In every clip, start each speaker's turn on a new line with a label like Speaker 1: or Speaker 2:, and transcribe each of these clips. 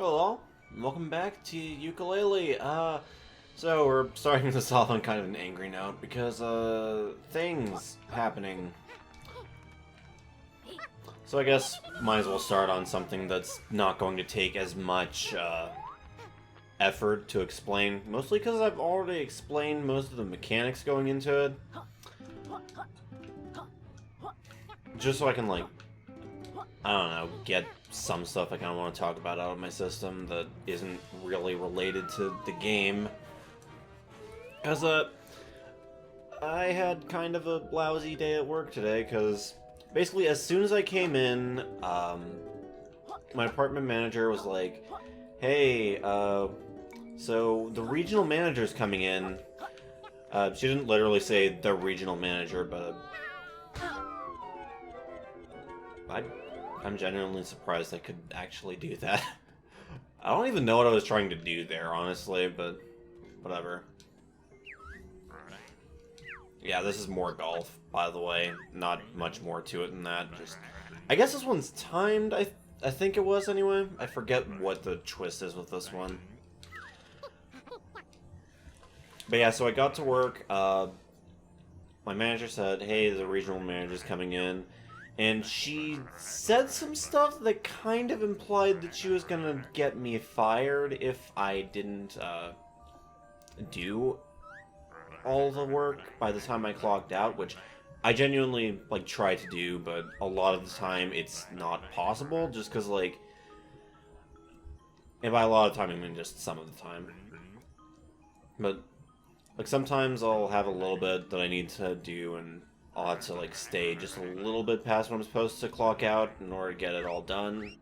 Speaker 1: Hello, welcome back to Yooka-Laylee. So we're starting this off on kind of an angry note because, things happening. So I guess might as well start on something that's not going to take as much, effort to explain. Mostly because I've already explained most of the mechanics going into it. Just so I can, like, I don't know, get some stuff I kind of want to talk about out of my system that isn't really related to the game. Because, I had kind of a lousy day at work today, because basically as soon as I came in, my apartment manager was like, hey, so the regional manager's coming in. She didn't literally say the regional manager, but I'm genuinely surprised I could actually do that. I don't even know what I was trying to do there, honestly, but whatever. Yeah, this is more golf, by the way. Not much more to it than that. Just, I guess this one's timed, I think it was anyway. I forget what the twist is with this one. But yeah, so I got to work. My manager said, hey, the regional manager's coming in. And she said some stuff that kind of implied that she was gonna get me fired if I didn't do all the work by the time I clocked out, which I genuinely, like, try to do, but a lot of the time it's not possible, just because, like, and by a lot of time I mean just some of the time. But, like, sometimes I'll have a little bit that I need to do, and I'll have to, like, stay just a little bit past when I'm supposed to clock out in order to get it all done.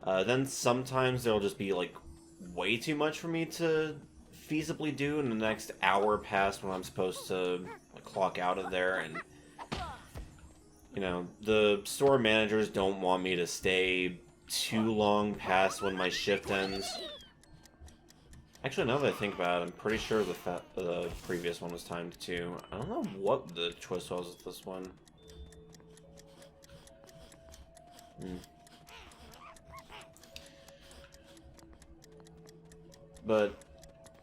Speaker 1: Then sometimes there'll just be, like, way too much for me to feasibly do in the next hour past when I'm supposed to, like, clock out of there, and, you know, the store managers don't want me to stay too long past when my shift ends. Actually, now that I think about it, I'm pretty sure the previous one was timed too. I don't know what the twist was with this one. But,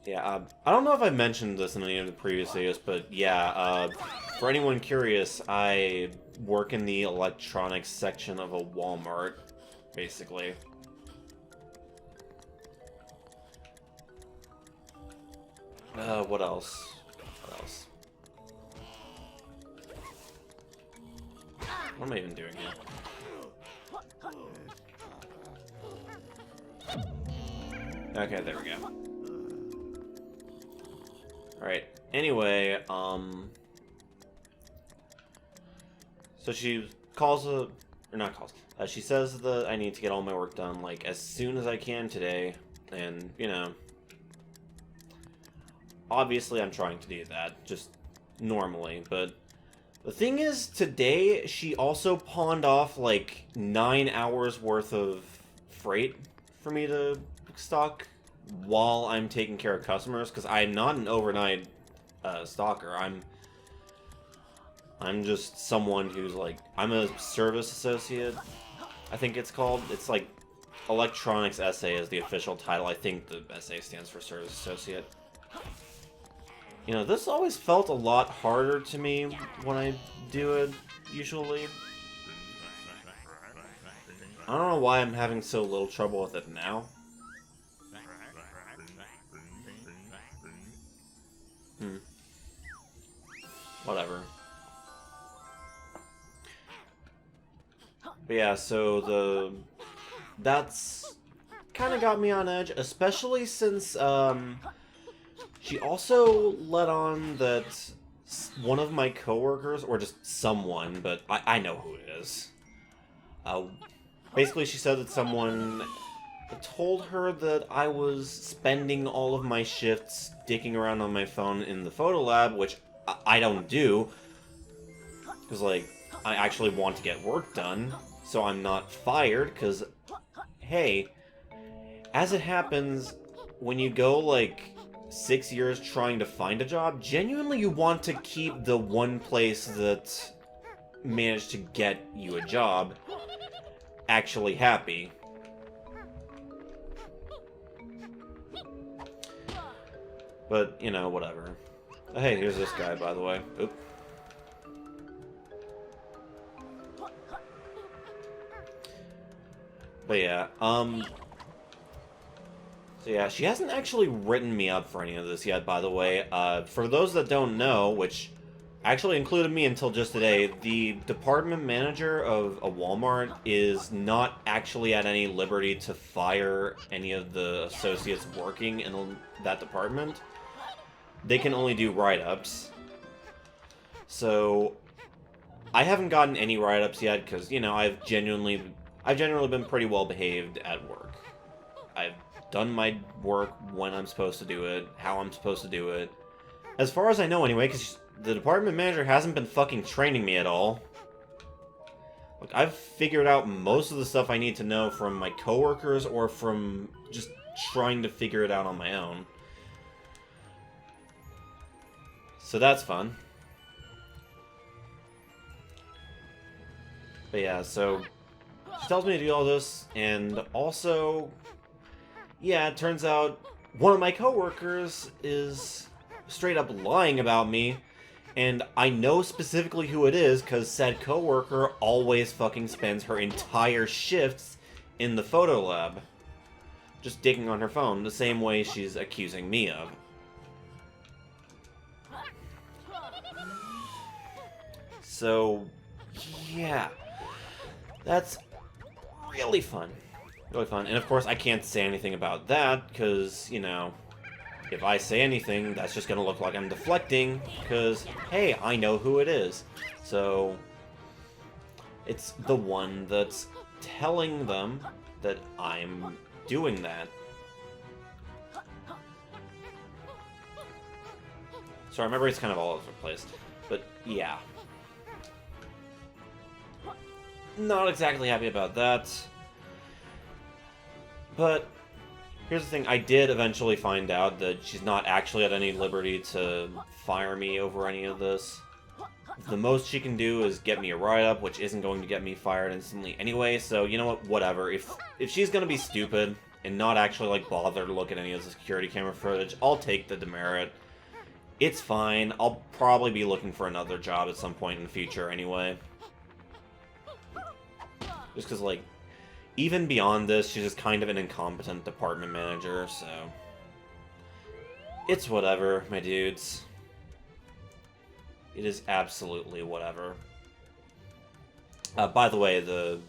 Speaker 1: yeah, I don't know if I mentioned this in any of the previous videos, but yeah, for anyone curious, I work in the electronics section of a Walmart, basically. What else? What else? What am I even doing here? Okay, there we go. Alright, anyway, so she calls, or not calls, she says that I need to get all my work done, like, as soon as I can today, and, you know, obviously, I'm trying to do that, just normally, but the thing is, today, she also pawned off, like, 9 hours worth of freight for me to stock while I'm taking care of customers, because I'm not an overnight stalker. I'm just someone who's, like, I'm a service associate, I think it's called. It's, like, Electronics SA is the official title. I think the SA stands for Service Associate. You know, this always felt a lot harder to me when I do it, usually. I don't know why I'm having so little trouble with it now. Whatever. But yeah, so that's kind of got me on edge, especially since, she also let on that one of my coworkers, or just someone, but I know who it is. Basically, she said that someone told her that I was spending all of my shifts dicking around on my phone in the photo lab, which I don't do. Because, like, I actually want to get work done, so I'm not fired, because, hey, as it happens, when you go, like, 6 years trying to find a job, genuinely you want to keep the one place that managed to get you a job actually happy. But, you know, whatever. Hey, here's this guy, by the way. Oop. But yeah, so yeah, she hasn't actually written me up for any of this yet, by the way. For those that don't know, which actually included me until just today, the department manager of a Walmart is not actually at any liberty to fire any of the associates working in that department. They can only do write-ups. So, I haven't gotten any write-ups yet, because, you know, I've genuinely been pretty well behaved at work. I've done my work when I'm supposed to do it, how I'm supposed to do it. As far as I know anyway, because the department manager hasn't been fucking training me at all. Like, I've figured out most of the stuff I need to know from my coworkers or from just trying to figure it out on my own. So that's fun. But yeah, so she tells me to do all this, and also, yeah, it turns out one of my coworkers is straight up lying about me, and I know specifically who it is because said coworker always fucking spends her entire shifts in the photo lab, just digging on her phone, the same way she's accusing me of. So, yeah, that's really fun. Really fun. And of course, I can't say anything about that, because, you know, if I say anything, that's just going to look like I'm deflecting, because, hey, I know who it is. So, it's the one that's telling them that I'm doing that. So I remember it's kind of all over the place. But, yeah. Not exactly happy about that. But here's the thing, I did eventually find out that she's not actually at any liberty to fire me over any of this. The most she can do is get me a write-up, which isn't going to get me fired instantly anyway, so you know what, whatever. If she's gonna be stupid and not actually, like, bother to look at any of the security camera footage, I'll take the demerit. It's fine, I'll probably be looking for another job at some point in the future anyway. Just because, like, even beyond this, she's just kind of an incompetent department manager, so it's whatever, my dudes. It is absolutely whatever. By the way, the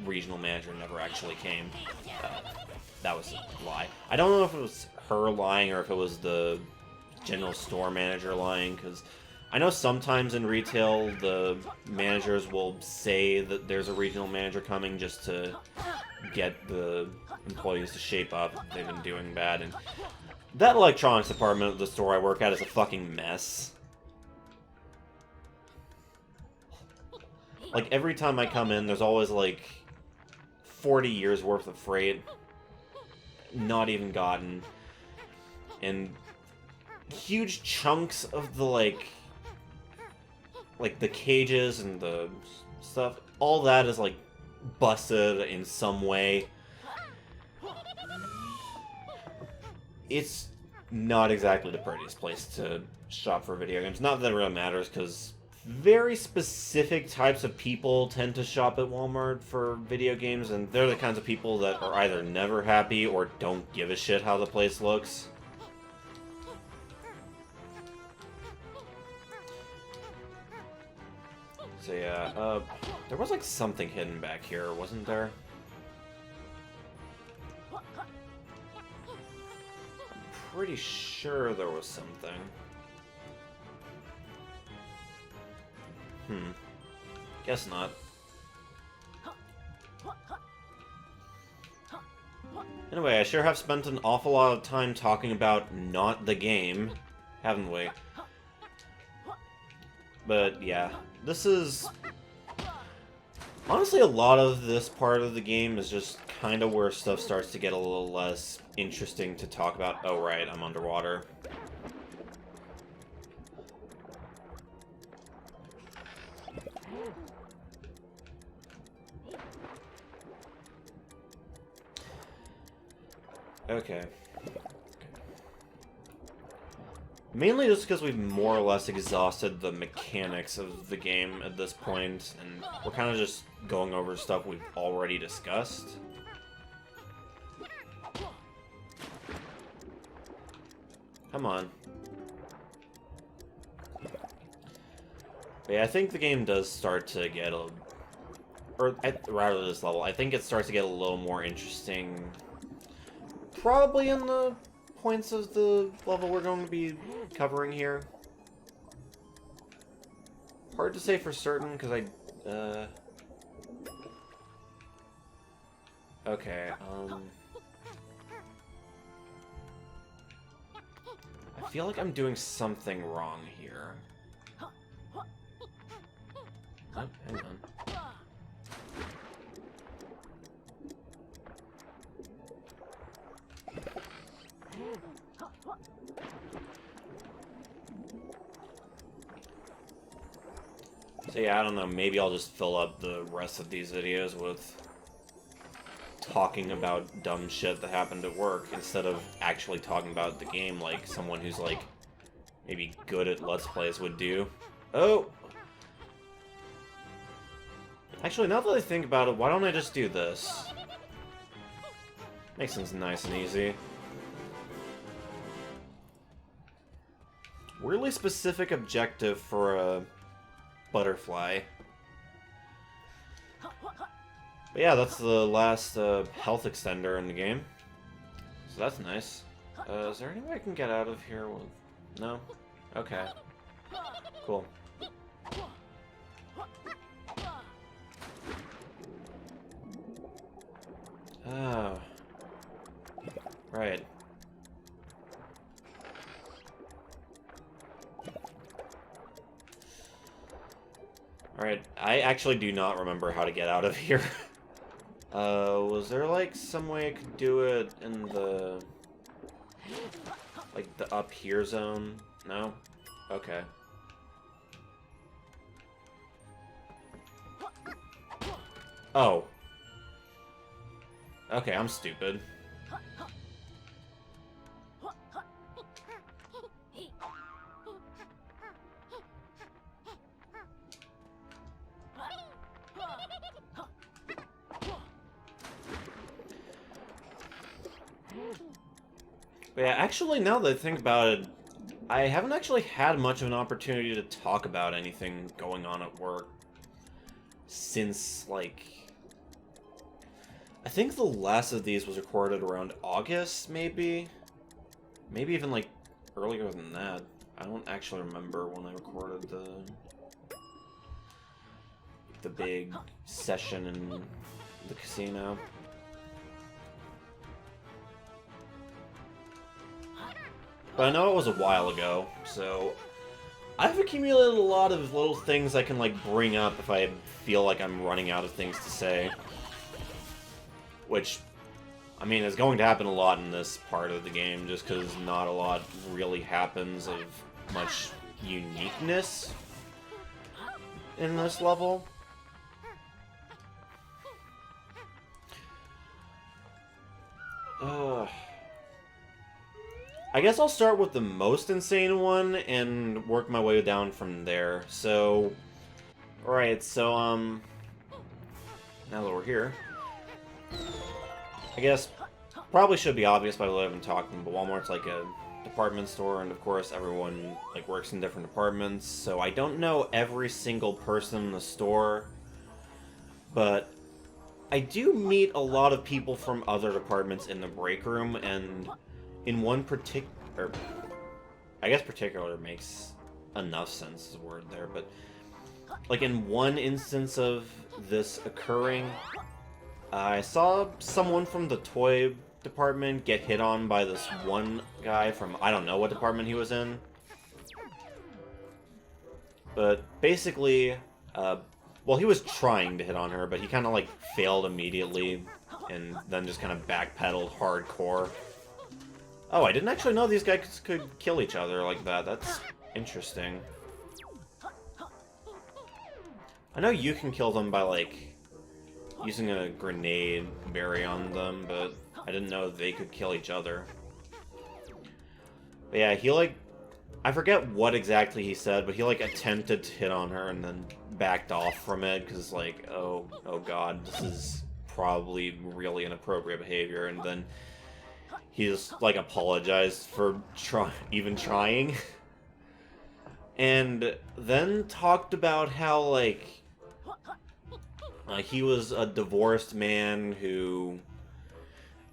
Speaker 1: regional manager never actually came. That was a lie. I don't know if it was her lying or if it was the general store manager lying, because I know sometimes in retail, the managers will say that there's a regional manager coming just to get the employees to shape up. They've been doing bad, and that electronics department of the store I work at is a fucking mess. Like, every time I come in, there's always, like, 40 years worth of freight not even gotten, and huge chunks of the, like the cages and the stuff, all that is, like, busted in some way. It's not exactly the prettiest place to shop for video games. Not that it really matters, because very specific types of people tend to shop at Walmart for video games, and they're the kinds of people that are either never happy or don't give a shit how the place looks. So yeah, there was like something hidden back here, wasn't there? I'm pretty sure there was something. Guess not. Anyway, I sure have spent an awful lot of time talking about not the game, haven't we? But yeah, this is... honestly, a lot of this part of the game is just kind of where stuff starts to get a little less interesting to talk about. Oh right, I'm underwater. Okay. Mainly just because we've more or less exhausted the mechanics of the game at this point, and we're kind of just going over stuff we've already discussed. Come on. But yeah, I think the game does start to get a... Or, rather this level, I think it starts to get a little more interesting. Probably in the points of the level we're going to be covering here. Hard to say for certain, because okay, I feel like I'm doing something wrong here. Oh, hang on. So yeah, I don't know, maybe I'll just fill up the rest of these videos with talking about dumb shit that happened at work instead of actually talking about the game like someone who's like maybe good at Let's Plays would do. Oh! Actually, now that I think about it, why don't I just do this? Makes things nice and easy. Really specific objective for a butterfly. But yeah, that's the last health extender in the game. So that's nice. Is there any way I can get out of here with... No? Okay. Cool. Oh. Right. Alright, I actually do not remember how to get out of here. Was there like some way I could do it in the... like the up here zone? No? Okay. Oh. Okay, I'm stupid. But yeah, actually, now that I think about it, I haven't actually had much of an opportunity to talk about anything going on at work since, like... I think the last of these was recorded around August, maybe? Maybe even, like, earlier than that. I don't actually remember when I recorded the big session in the casino. But I know it was a while ago, so I've accumulated a lot of little things I can, like, bring up if I feel like I'm running out of things to say. Which, I mean, is going to happen a lot in this part of the game, just because not a lot really happens of much uniqueness in this level. I guess I'll start with the most insane one and work my way down from there. So, alright, so, now that we're here, I guess, probably should be obvious by the way I've been talking, but Walmart's like a department store, and of course everyone, like, works in different departments, so I don't know every single person in the store, but I do meet a lot of people from other departments in the break room, and in one particular... I guess particular makes enough sense as a word there, but... like, in one instance of this occurring, I saw someone from the toy department get hit on by this one guy from... I don't know what department he was in. But basically, well, he was trying to hit on her, but he kind of, like, failed immediately, and then just kind of backpedaled hardcore. Oh, I didn't actually know these guys could kill each other like that. That's interesting. I know you can kill them by, like, using a grenade berry on them, but I didn't know they could kill each other. But yeah, he, like, I forget what exactly he said, but he, like, attempted to hit on her and then backed off from it, because, like, oh god, this is probably really inappropriate behavior, and then he just, like, apologized for even trying. And then talked about how, like, he was a divorced man who,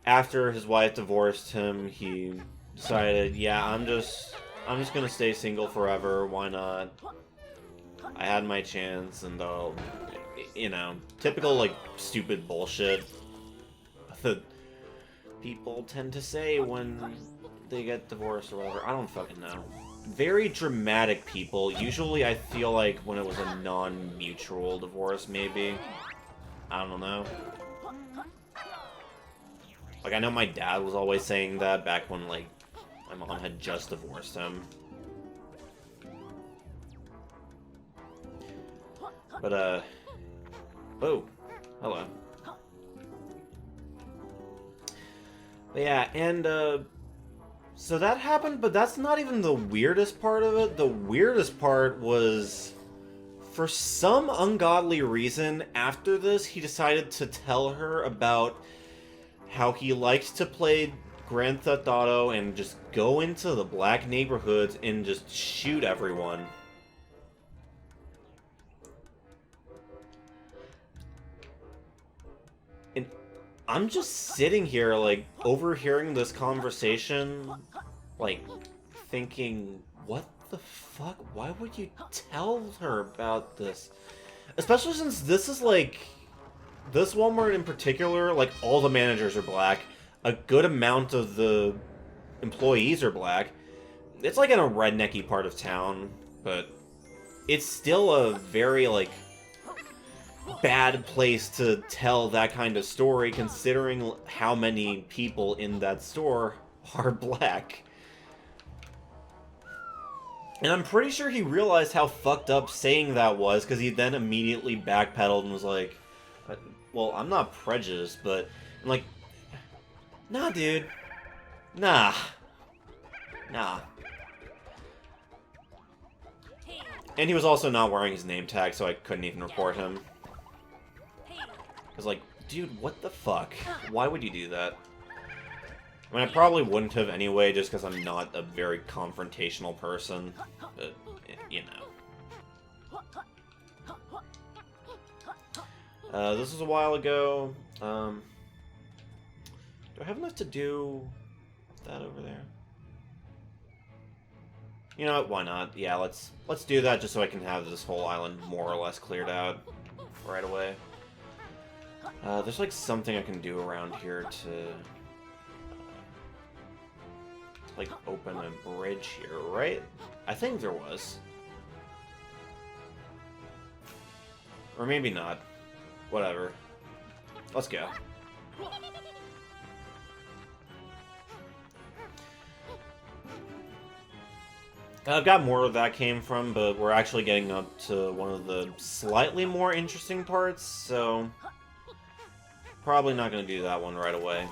Speaker 1: after his wife divorced him, he decided, yeah, I'm just gonna stay single forever, why not? I had my chance, and, you know, typical, like, stupid bullshit that people tend to say when they get divorced or whatever. I don't fucking know. Very dramatic people. Usually I feel like when it was a non-mutual divorce, maybe. I don't know. Like, I know my dad was always saying that back when, like, my mom had just divorced him. But, oh, hello. But yeah, and, so that happened, but that's not even the weirdest part of it. The weirdest part was, for some ungodly reason, after this, he decided to tell her about how he liked to play Grand Theft Auto and just go into the black neighborhoods and just shoot everyone. And I'm just sitting here, like, overhearing this conversation, like, thinking, what the fuck? Why would you tell her about this? Especially since this is, like, this Walmart in particular, like, all the managers are black. A good amount of the employees are black. It's, like, in a rednecky part of town, but it's still a very, like, bad place to tell that kind of story, considering how many people in that store are black. And I'm pretty sure he realized how fucked up saying that was, because he then immediately backpedaled and was like, well, I'm not prejudiced, but... I'm like, nah, dude. Nah. Nah. And he was also not wearing his name tag, so I couldn't even report him. I was like, dude, what the fuck? Why would you do that? I mean, I probably wouldn't have anyway, just because I'm not a very confrontational person. But, you know. This was a while ago. Do I have enough to do that over there? You know what, why not? Yeah, let's do that just so I can have this whole island more or less cleared out right away. There's like something I can do around here to like open a bridge here, right? I think there was. Or maybe not. Whatever. Let's go. I've got more where that came from, but we're actually getting up to one of the slightly more interesting parts, so probably not going to do that one right away.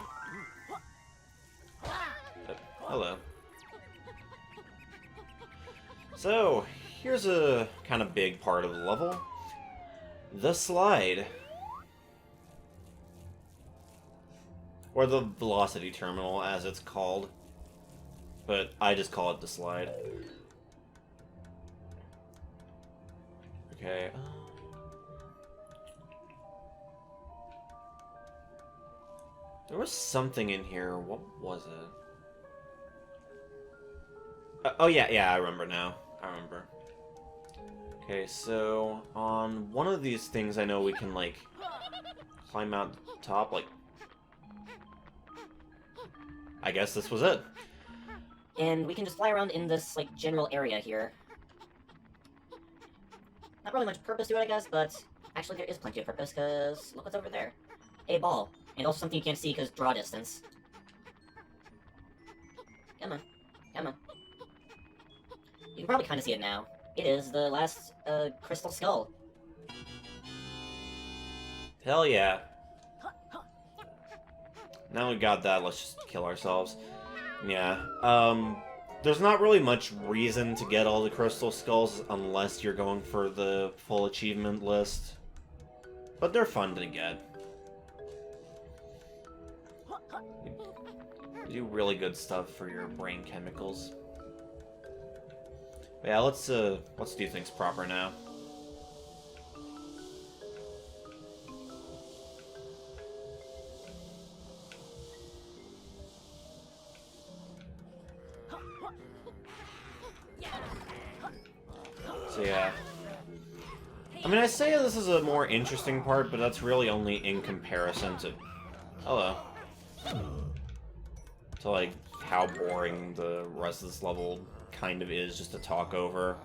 Speaker 1: But, hello. So, here's a kind of big part of the level. The slide. Or the velocity terminal, as it's called. But I just call it the slide. Okay. There was something in here. What was it? Oh, yeah, I remember now. I remember. Okay, so on one of these things, I know we can, like, climb out the top, like... I guess this was it.
Speaker 2: And we can just fly around in this, like, general area here. Not really much purpose to it, I guess, but actually there is plenty of purpose, because look what's over there. A ball. And also something you can't see because draw distance. Come on. Come on. You can probably kind of see it now. It is the last, crystal skull.
Speaker 1: Hell yeah. Now we got that, let's just kill ourselves. Yeah, there's not really much reason to get all the crystal skulls unless you're going for the full achievement list. But they're fun to get. You do really good stuff for your brain chemicals. But yeah, let's do things proper now. So yeah. I mean, I say this is a more interesting part, but that's really only in comparison to... Hello. To, like, how boring the rest of this level kind of is just to talk over.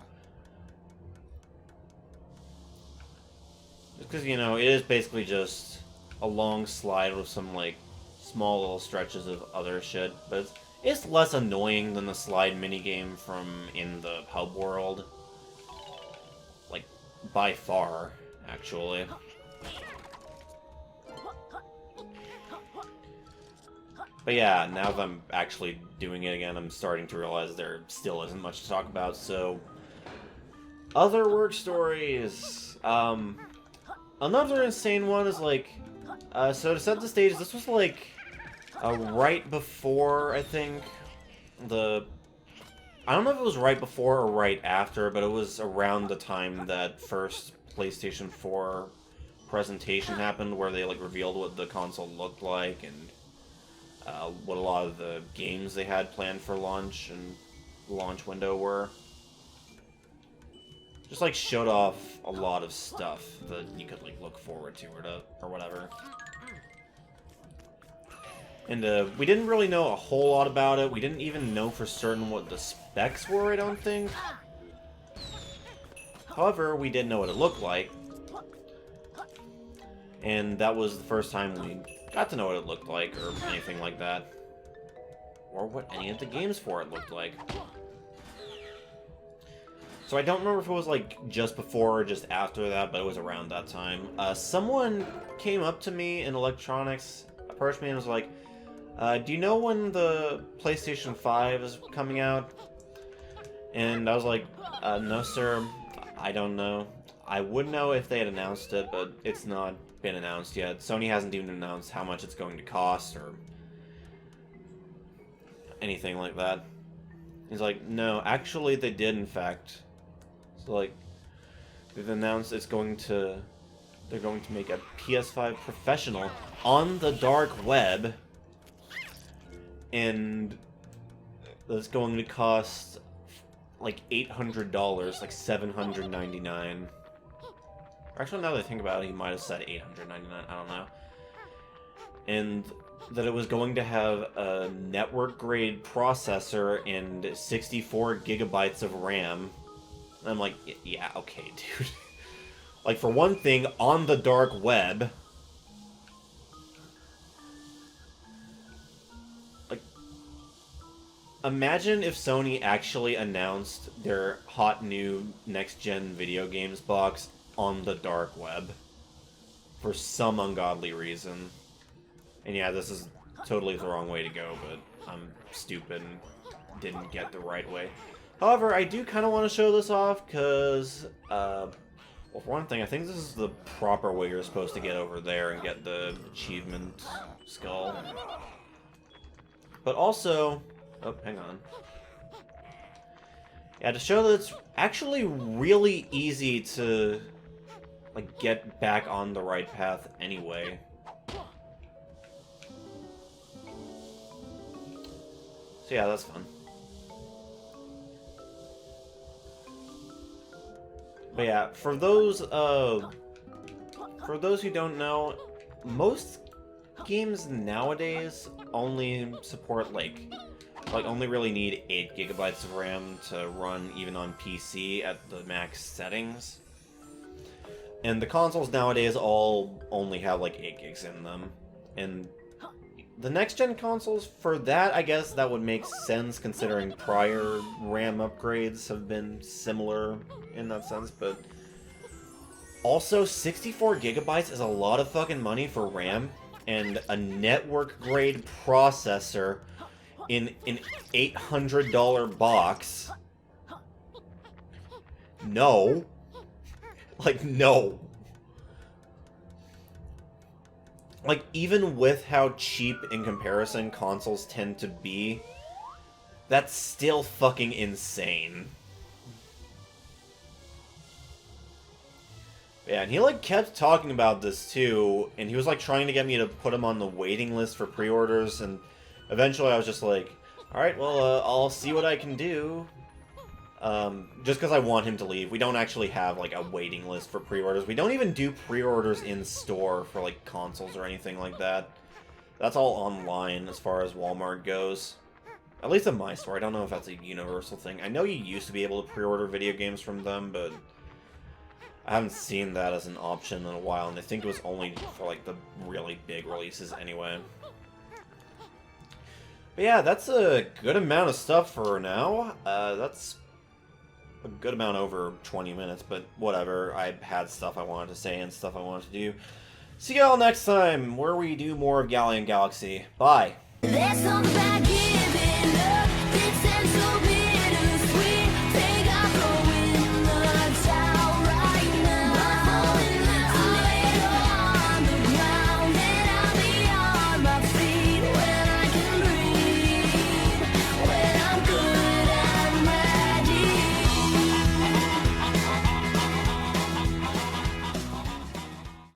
Speaker 1: Just because, you know, it is basically just a long slide with some, like, small little stretches of other shit, but it's less annoying than the slide minigame from in the hub world. Like, by far, actually. But yeah, now that I'm actually doing it again, I'm starting to realize there still isn't much to talk about, so... Other work stories... Another insane one is, like... so to set the stage, this was, like... right before, I think, the... I don't know if it was right before or right after, but it was around the time that first PlayStation 4 presentation happened, where they, like, revealed what the console looked like, and... what a lot of the games they had planned for launch and launch window were. Just, like, showed off a lot of stuff that you could, like, look forward to or whatever. And, we didn't really know a whole lot about it. We didn't even know for certain what the specs were, I don't think. However, we did know what it looked like. And that was the first time we got to know what it looked like, or anything like that. Or what any of the games for it looked like. So I don't remember if it was, like, just before or just after that, but it was around that time. Someone came up to me in electronics, approached me and was like, do you know when the PlayStation 5 is coming out? And I was like, no sir, I don't know. I would know if they had announced it, but it's not been announced yet. Sony hasn't even announced how much it's going to cost or anything like that. He's like, no, actually they did in fact. So like, they've announced they're going to make a PS5 Professional on the dark web, and that's going to cost like $800, like $799. Actually, now that I think about it, he might have said $899, I don't know. And that it was going to have a network-grade processor and 64 gigabytes of RAM. And I'm like, yeah, okay, dude. Like, for one thing, on the dark web. Like, imagine if Sony actually announced their hot new next-gen video games box on the dark web for some ungodly reason. And yeah, this is totally the wrong way to go, but I'm stupid and didn't get the right way. However, I do kind of want to show this off because, well, for one thing, I think this is the proper way you're supposed to get over there and get the achievement skull. But also, oh, hang on. Yeah, to show that it's actually really easy to, like, get back on the right path anyway. So yeah, that's fun. But yeah, for those who don't know, most games nowadays only support, like only really need 8 gigabytes of RAM to run even on PC at the max settings. And the consoles nowadays all only have like 8 gigs in them. And the next-gen consoles, for that, I guess that would make sense considering prior RAM upgrades have been similar in that sense, but also 64 gigabytes is a lot of fucking money for RAM, and a network-grade processor in an $800 box. No. Like, no. Like, even with how cheap in comparison consoles tend to be, that's still fucking insane. Yeah, and he, like, kept talking about this, too, and he was, like, trying to get me to put him on the waiting list for pre-orders, and eventually I was just like, alright, well, I'll see what I can do. Just because I want him to leave. We don't actually have, like, a waiting list for pre-orders. We don't even do pre-orders in store for, like, consoles or anything like that. That's all online as far as Walmart goes. At least in my store. I don't know if that's a universal thing. I know you used to be able to pre-order video games from them, but I haven't seen that as an option in a while, and I think it was only for, like, the really big releases anyway. But yeah, that's a good amount of stuff for now. That's a good amount over 20 minutes, but whatever. I had stuff I wanted to say and stuff I wanted to do. See y'all next time, where we do more of Galleon Galaxy. Bye!
Speaker 3: There's something about giving